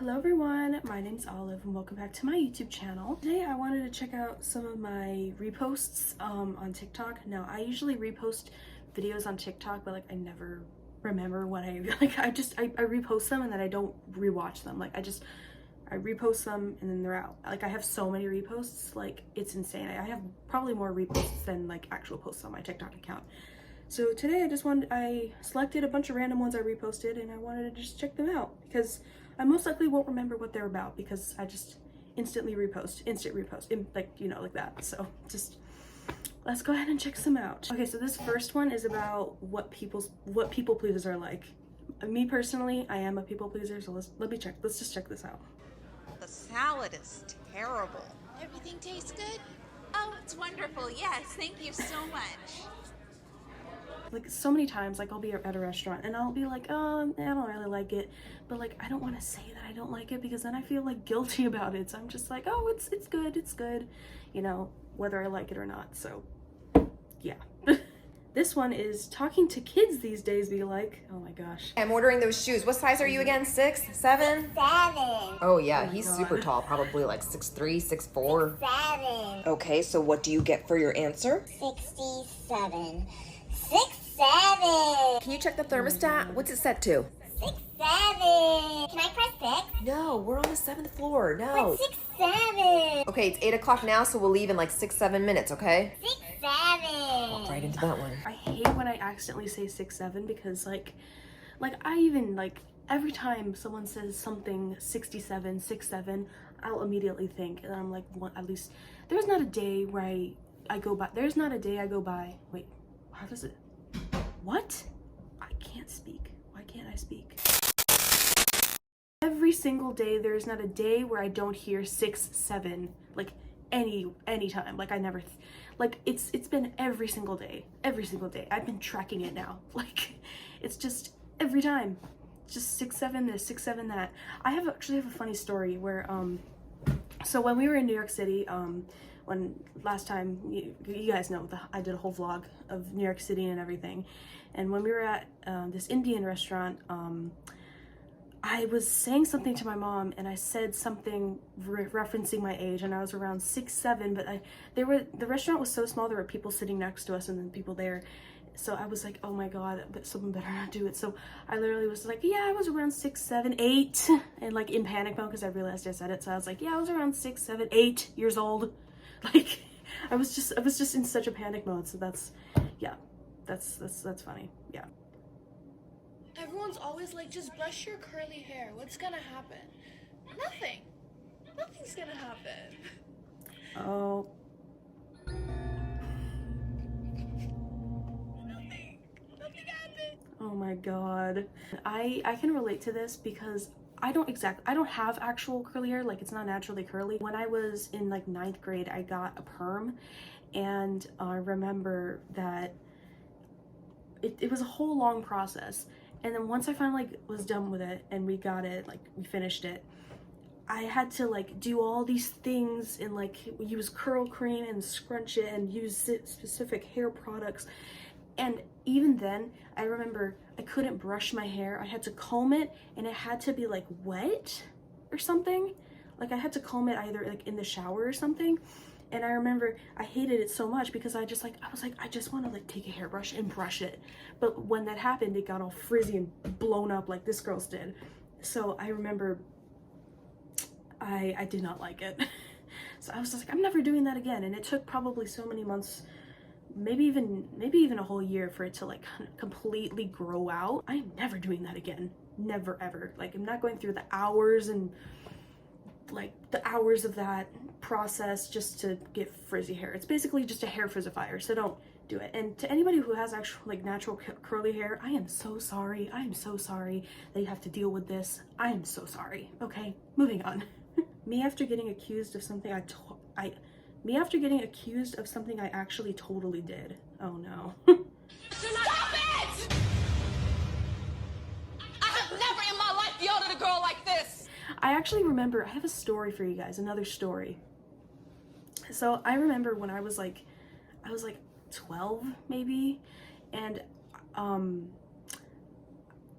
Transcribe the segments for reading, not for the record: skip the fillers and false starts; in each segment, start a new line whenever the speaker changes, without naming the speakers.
Hello everyone, my name's Olive and welcome back to my YouTube channel. Today I wanted to check out some of my reposts on TikTok. Now I usually repost videos on TikTok, but I never remember what I I repost them and then I don't rewatch them. I repost them and then they're out. I have so many reposts, it's insane. I have probably more reposts than actual posts on my TikTok account. So today I selected a bunch of random ones I reposted and I wanted to just check them out because I most likely won't remember what they're about because I just instant repost, like that. So let's go ahead and check some out. Okay, so this first one is about what people pleasers are like. Me personally, I am a people pleaser, so let's just check this out.
The salad is terrible.
Everything tastes good? Oh, it's wonderful. Yes, thank you so much.
So many times, I'll be at a restaurant and I'll be like, oh, I don't really like it, but I don't want to say that I don't like it because then I feel guilty about it. So I'm just like, oh, it's good, you know, whether I like it or not. So yeah. This one is talking to kids these days be like, oh my gosh.
I'm ordering those shoes. What size are you again? 6, 7?
7.
Oh yeah, he's super tall, probably 6'3", 6'4".
7.
Okay, so what do you get for your answer?
67. 6, 7.
Can you check the thermostat? What's it set to?
6, 7. Can I press 6?
No, we're on the 7th floor. No.
But 6, 7.
Okay, it's 8 o'clock now, so we'll leave in 6, 7 minutes, okay?
6, 7.
Walk right into that one.
I hate when I accidentally say 6, 7 because I even every time someone says something 67, 6, 7, I'll immediately think, and I'm like, what, at least there's not a day where I go by. There's not a day I go by. Wait, how does it? What? I can't speak. Why can't I speak? Every single day, there's not a day where I don't hear 6, 7, any time. I never, it's been every single day. I've been tracking it now. It's just every time. It's just 6, 7 this, 6, 7 that. I actually have a funny story where, so when we were in New York City, when last time, you guys know, I did a whole vlog of New York City and everything. And when we were at this Indian restaurant, I was saying something to my mom and I said something referencing my age and I was around 6, 7, but the restaurant was so small, there were people sitting next to us and then people there. So I was like, oh my God, but someone better not do it. So I literally was like, yeah, I was around 6, 7, 8 and in panic mode because I realized I said it. So I was like, yeah, I was around 6, 7, 8 years old. I was just in such a panic mode. So that's funny. Yeah.
Everyone's always like, just brush your curly hair. What's gonna happen? Nothing. Nothing's gonna happen.
Oh.
Nothing happened.
Oh my God. I can relate to this because I don't have actual curly hair. It's not naturally curly. When I was in 9th grade, I got a perm and I remember that it was a whole long process. And then once I finally was done with it and we got it, we finished it, I had to do all these things and use curl cream and scrunch it and use specific hair products. And even then, I remember I couldn't brush my hair. I had to comb it and it had to be wet or something. I had to comb it either in the shower or something. And I remember I hated it so much because I was like, I just want to take a hairbrush and brush it. But when that happened, it got all frizzy and blown up like this girl's did. So I remember I did not like it. So I was just like, I'm never doing that again. And it took probably so many months, maybe even a whole year for it to completely grow out. I'm never doing that again. Never ever. I'm not going through the hours and the hours of that process just to get frizzy hair. It's basically just a hair frizzifier, so don't do it. And to anybody who has actual natural curly hair, I am so sorry. I am so sorry that you have to deal with this. I am so sorry. Okay, moving on. Me after getting accused of something me after getting accused of something I actually totally did. Oh no.
Stop it! I have never in my life yelled at a girl like this.
I actually remember, I have a story for you guys, another story. So I remember when I was 12 maybe, and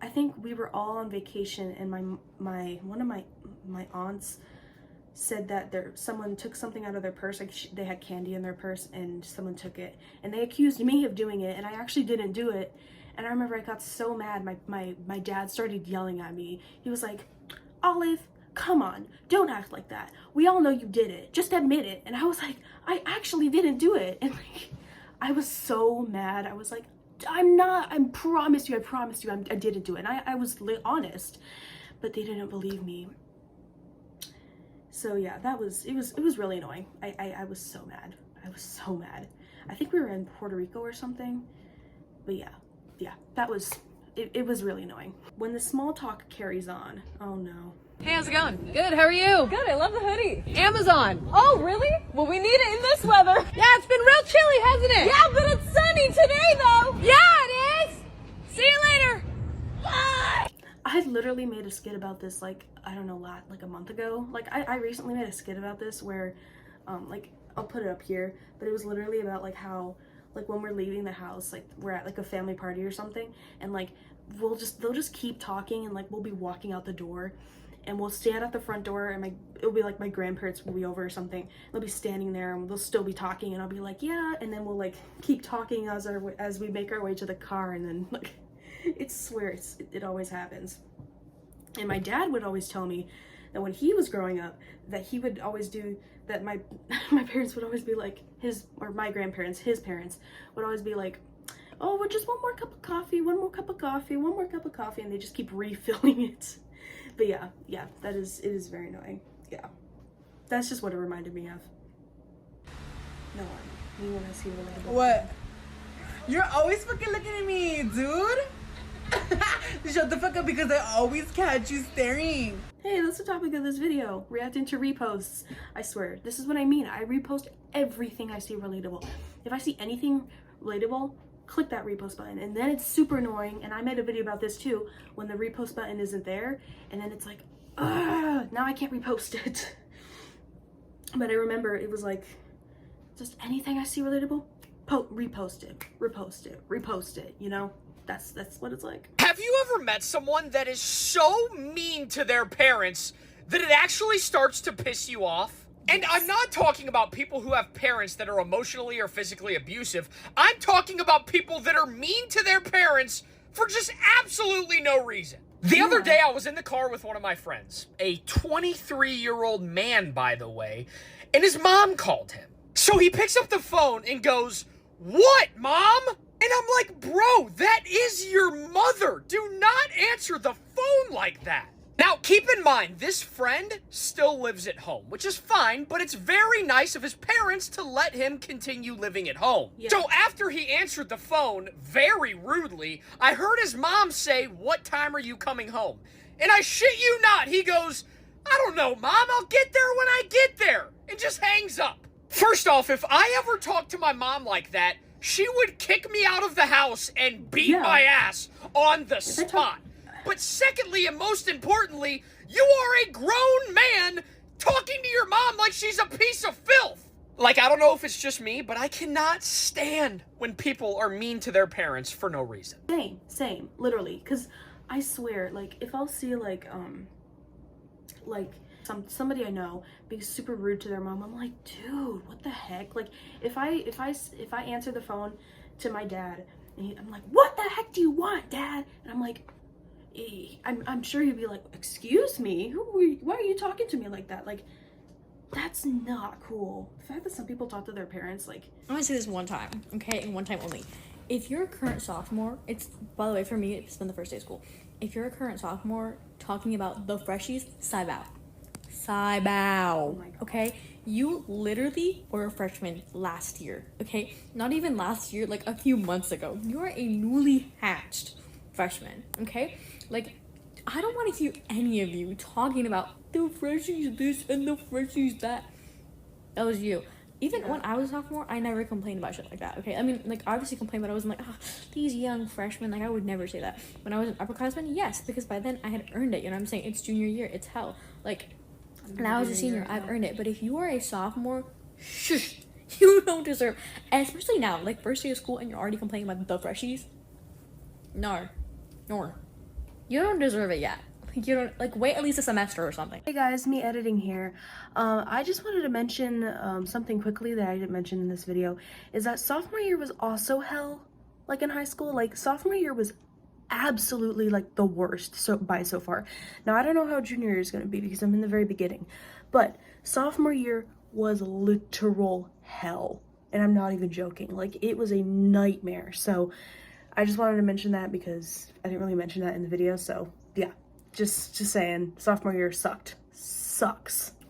I think we were all on vacation, and one of my aunts said that someone took something out of their purse, like they had candy in their purse and someone took it, and they accused me of doing it, and I actually didn't do it. And I remember I got so mad. My dad started yelling at me. He was like, Olive, come on, don't act like that. We all know you did it. Just admit it. And I was like, I actually didn't do it. And like, I was so mad. I was like, I promise you, I didn't do it. And I was honest, but they didn't believe me. So yeah, it was really annoying. I was so mad. I was so mad. I think we were in Puerto Rico or something. But yeah, that was, it was really annoying. When the small talk carries on, oh no.
Hey, how's it going? Good, how are you? Good, I love the hoodie. Amazon. Oh, really? Well, we need it in this weather. Yeah, it's been real chilly, hasn't it? Yeah, but it's sunny today, though. Yeah, it is. See you later. Bye.
I literally made a skit about this, like, I don't know, like a month ago. Like, I recently made a skit about this where, like, I'll put it up here, but it was literally about, like, how, like, when we're leaving the house, like, we're at, like, a family party or something, and, like, they'll just keep talking, and, like, we'll be walking out the door, and we'll stand at the front door, and it'll be like my grandparents will be over or something. They'll be standing there, and they'll still be talking, and I'll be like, yeah, and then we'll like keep talking as we make our way to the car, and then like, it always happens. And my dad would always tell me that when he was growing up, that he would always do that. My parents would always be like my grandparents, his parents would always be like, oh, well, just one more cup of coffee, one more cup of coffee, one more cup of coffee, and they just keep refilling it. But yeah, it is very annoying. Yeah, that's just what it reminded me of. No one. Me when I see relatable.
What? You're always fucking looking at me, dude. Shut the fuck up because I always catch you staring.
Hey, that's the topic of this video. Reacting to reposts. I swear, this is what I mean. I repost everything I see relatable. If I see anything relatable, click that repost button, and then it's super annoying. And I made a video about this too, when the repost button isn't there, and then it's like, now I can't repost it. But I remember it was like, just anything I see relatable, repost it, repost it, you know? That's what it's like.
Have you ever met someone that is so mean to their parents that it actually starts to piss you off? And I'm not talking about people who have parents that are emotionally or physically abusive. I'm talking about people that are mean to their parents for just absolutely no reason. The other day, I was in the car with one of my friends, a 23-year-old man, by the way, and his mom called him. So he picks up the phone and goes, "What, Mom?" And I'm like, bro, that is your mother. Do not answer the phone like that. Now, keep in mind, this friend still lives at home, which is fine, but it's very nice of his parents to let him continue living at home. Yeah. So after he answered the phone, very rudely, I heard his mom say, "What time are you coming home?" And I shit you not, he goes, "I don't know, Mom, I'll get there when I get there," and just hangs up. First off, if I ever talked to my mom like that, she would kick me out of the house and beat my ass on the spot. But secondly, and most importantly, you are a grown man talking to your mom like she's a piece of filth. Like, I don't know if it's just me, but I cannot stand when people are mean to their parents for no reason.
Same, literally. Because I swear, like, if I'll see, like somebody I know being super rude to their mom, I'm like, dude, what the heck? Like, if I answer the phone to my dad, and I'm like, "What the heck do you want, Dad?" And I'm like, I'm sure he'd be like, "Excuse me, why are you talking to me like that?" Like, that's not cool. The fact that some people talk to their parents, like,
I'm gonna say this one time, okay, and one time only. If you're a current sophomore, it's, by the way, for me, it's been the first day of school. If you're a current sophomore talking about the freshies, Saibow.
Oh
Okay? You literally were a freshman last year, okay? Not even last year, like a few months ago. You are a newly hatched freshman, okay? Like, I don't want to hear any of you talking about the freshies this and the freshies that. That was you. Even when I was a sophomore, I never complained about shit like that, okay? I mean, like, obviously complained, but I wasn't like, these young freshmen, like, I would never say that. When I was an upperclassman, yes, because by then I had earned it, you know what I'm saying? It's junior year, it's hell. Like, and I was a senior, I've earned it. But if you are a sophomore, shush, you don't deserve, and especially now, like, first day of school, and you're already complaining about the freshies. No. You don't deserve it yet. You don't, like, wait at least a semester or something.
Hey guys, me editing here. I just wanted to mention something quickly that I didn't mention in this video, is that sophomore year was also hell, like in high school. Like sophomore year was absolutely like the worst so far. Now I don't know how junior year is going to be because I'm in the very beginning, but sophomore year was literal hell, and I'm not even joking. Like it was a nightmare. So I just wanted to mention that because I didn't really mention that in the video. So yeah, just saying, sophomore year sucks.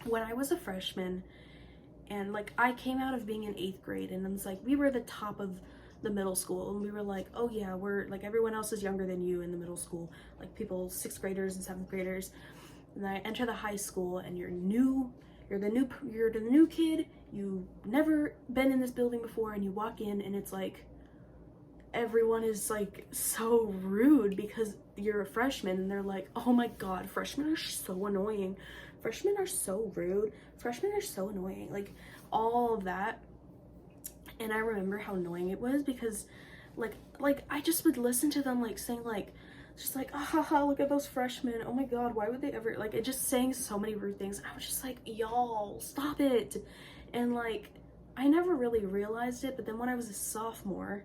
When I was a freshman, and like I came out of being in 8th grade, and it's like we were the top of the middle school, and we were like, oh yeah, we're like, everyone else is younger than you in the middle school, like people 6th graders and 7th graders. And then I enter the high school, and you're the new kid, you've never been in this building before, and you walk in and it's like everyone is like so rude because you're a freshman, and they're like, oh my god, freshmen are so annoying, freshmen are so rude, freshmen are so annoying, like all of that. And I remember how annoying it was because like I just would listen to them like saying like, just like, ah, ha, ha, look at those freshmen, oh my god, why would they ever, like, it just saying so many rude things. I was just like, y'all stop it. And like I never really realized it, but then when I was a sophomore,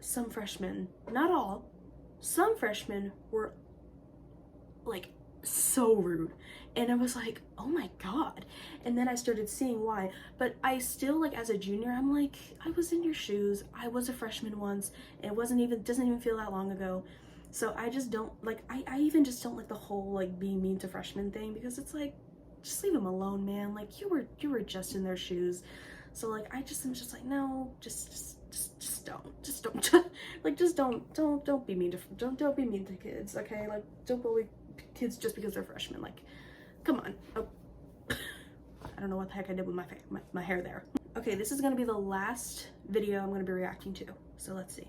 some freshmen, not all, some freshmen were like so rude, and I was like, oh my god. And then I started seeing why. But I still, like as a junior, I'm like, I was in your shoes, I was a freshman once, and it doesn't even feel that long ago. So I just don't like, I even just don't like the whole like being mean to freshmen thing, because it's like, just leave them alone, man. Like you were just in their shoes. So like I'm just like, no, just don't like just don't be mean to don't be mean to kids, okay? Like don't bully kids just because they're freshmen. Like come on. Oh. I don't know what the heck I did with my hair there. Okay, this is gonna be the last video I'm gonna be reacting to, so let's see.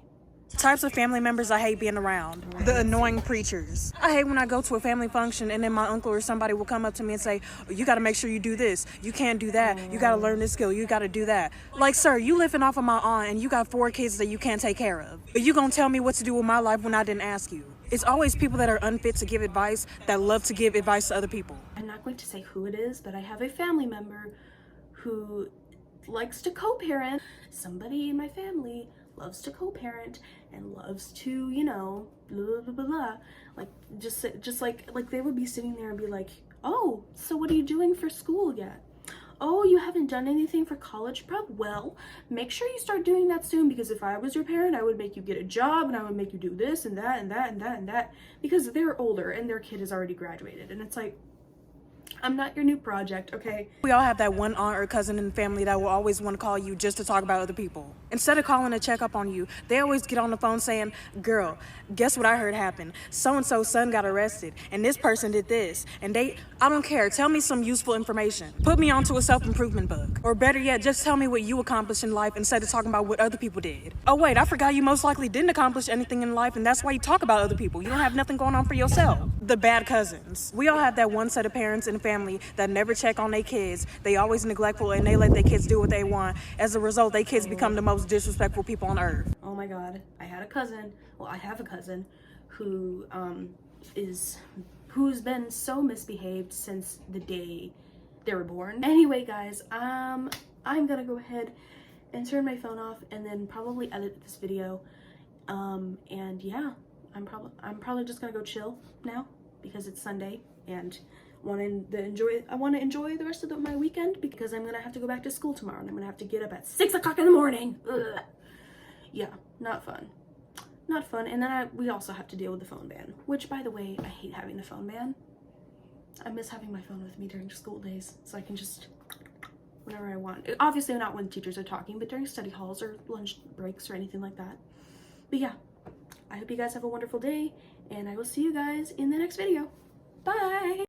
Types of family members I hate being around. The annoying preachers. I hate when I go to a family function and then my uncle or somebody will come up to me and say, oh, you gotta make sure you do this, you can't do that, you gotta learn this skill, you gotta do that. Like, sir, you living off of my aunt and you got 4 kids that you can't take care of. But you gonna tell me what to do with my life when I didn't ask you. It's always people that are unfit to give advice that love to give advice to other people.
I'm not going to say who it is, but I have a family member who likes to co-parent. Somebody in my family loves to co-parent and loves to, you know, blah blah blah blah. Like just like they would be sitting there and be like, oh, so what are you doing for school yet? Oh, you haven't done anything for college prep? Well, make sure you start doing that soon, because if I was your parent, I would make you get a job, and I would make you do this and that and that and that and that, because they're older and their kid has already graduated. And it's like, I'm not your new project, okay?
We all have that one aunt or cousin in the family that will always want to call you just to talk about other people. Instead of calling to check up on you, they always get on the phone saying, girl, guess what I heard happened? So-and-so's son got arrested, and this person did this, and I don't care, tell me some useful information. Put me onto a self-improvement book. Or better yet, just tell me what you accomplished in life instead of talking about what other people did. Oh wait, I forgot you most likely didn't accomplish anything in life, and that's why you talk about other people. You don't have nothing going on for yourself. The bad cousins. We all have that one set of parents in the family that never check on their kids. They always neglectful, and they let their kids do what they want. As a result, their kids become the most disrespectful people on earth.
Oh my god, I have a cousin who who's been so misbehaved since the day they were born. Anyway guys, I'm gonna go ahead and turn my phone off and then probably edit this video. And yeah, I'm probably just gonna go chill now because it's Sunday and I want to enjoy the rest of my weekend, because I'm gonna have to go back to school tomorrow and I'm gonna have to get up at 6 o'clock in the morning. Ugh. Yeah, not fun. And then we also have to deal with the phone ban, which, by the way, I hate having the phone ban. I miss having my phone with me during school days, so I can just whenever I want. Obviously not when teachers are talking, but during study halls or lunch breaks or anything like that. But yeah, I hope you guys have a wonderful day, and I will see you guys in the next video. Bye!